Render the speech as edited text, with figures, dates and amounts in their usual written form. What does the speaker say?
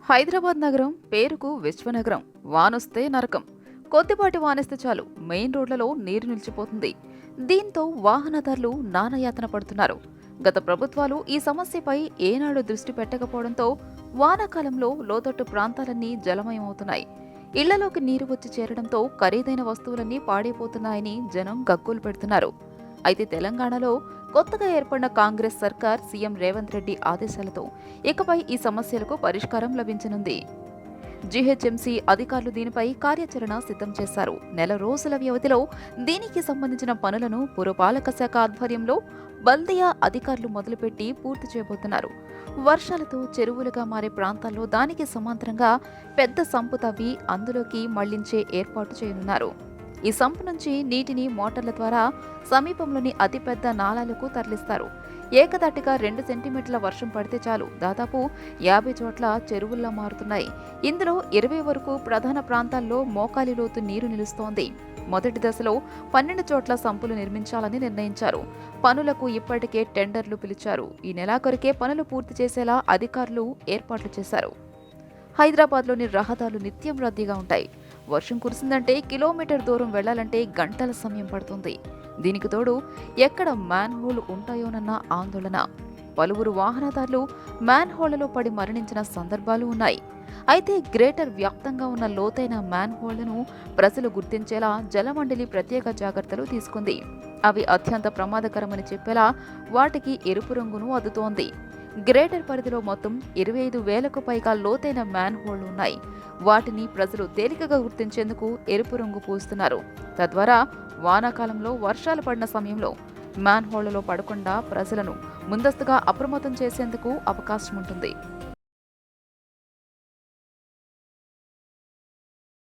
హైదరాబాద్ నగరం పేరుకు విశ్వనగరం. వానొస్తే నరకం. కొద్దిపాటి వానేస్తే చాలు మెయిన్ రోడ్లలో నీరు నిలిచిపోతుంది. దీంతో వాహనదారులు నానాయాతన పడుతున్నారు. గత ప్రభుత్వాలు ఈ సమస్యపై ఏనాడు దృష్టి పెట్టకపోవడంతో వానాకాలంలో లోతట్టు ప్రాంతాలన్నీ జలమయమవుతున్నాయి. ఇళ్లలోకి నీరు వచ్చి చేరడంతో ఖరీదైన వస్తువులన్నీ పాడైపోతున్నాయని జనం గగ్గోలు పెడుతున్నారు. అయితే తెలంగాణలో కొత్తగా ఏర్పడిన కాంగ్రెస్ సర్కార్ సీఎం రేవంత్ రెడ్డి ఆదేశాలతో ఇకపై ఈ సమస్యలకు పరిష్కారం లభించనుంది. జీహెచ్ఎంసీ అధికారులు దీనిపై కార్యాచరణ సిద్ధం చేశారు. నెల రోజుల వ్యవధిలో దీనికి సంబంధించిన పనులను పురపాలక శాఖ ఆధ్వర్యంలో బల్దియా అధికారులు మొదలుపెట్టి పూర్తి చేయబోతున్నారు. వర్షాలతో చెరువులుగా మారే ప్రాంతాల్లో దానికి సమాంతరంగా పెద్ద సంపు తవ్వి అందులోకి మళ్లించే ఏర్పాటు చేయనున్నారు. ఈ సంపు నుంచి నీటిని మోటార్ల ద్వారా సమీపంలోని అతిపెద్ద నాలాలకు తరలిస్తారు. ఏకదాటిగా 2 సెంటీమీటర్ల వర్షం పడితే చాలు దాదాపు 50 చోట్ల చెరువుల్లా మారుతున్నాయి. ఇందులో 20 వరకు ప్రధాన ప్రాంతాల్లో మోకాలి లోతు నీరు నిలుస్తోంది. మొదటి దశలో 12 చోట్ల సంపులు నిర్మించాలని నిర్ణయించారు. పనులకు ఇప్పటికే టెండర్లు పిలిచారు. ఈ నెలాఖరుకే పనులు పూర్తి చేసేలా అధికారులు ఏర్పాట్లు చేశారు. హైదరాబాద్లోని రహదారులు నిత్యం రద్దీగా ఉంటాయి. వర్షం కురిసిందంటే కిలోమీటర్ దూరం వెళ్లాలంటే గంటల సమయం పడుతుంది. దీనికి తోడు ఎక్కడ మ్యాన్ హోల్ ఉంటాయోనన్న ఆందోళన. పలువురు వాహనదారులు మ్యాన్ హోళ్లలో పడి మరణించిన సందర్భాలు ఉన్నాయి. అయితే గ్రేటర్ వ్యాప్తంగా ఉన్న లోతైన మ్యాన్ హోళ్లను ప్రజలు గుర్తించేలా జలమండలి ప్రత్యేక జాగ్రత్తలు తీసుకుంది. అవి అత్యంత ప్రమాదకరమని చెప్పేలా వాటికి ఎరుపు రంగును అద్దుతోంది. గ్రేటర్ పరిధిలో మొత్తం 25,000కు పైగా లోతైన మ్యాన్ హోళ్లు ఉన్నాయి. వాటిని ప్రజలు తేలికగా గుర్తించేందుకు ఎరుపు రంగు పూస్తున్నారు. తద్వారా వానాకాలంలో వర్షాలు పడిన సమయంలో మ్యాన్ హోళ్లలో పడకుండా ప్రజలను ముందస్తుగా అప్రమత్తం చేసేందుకు అవకాశం ఉంటుంది.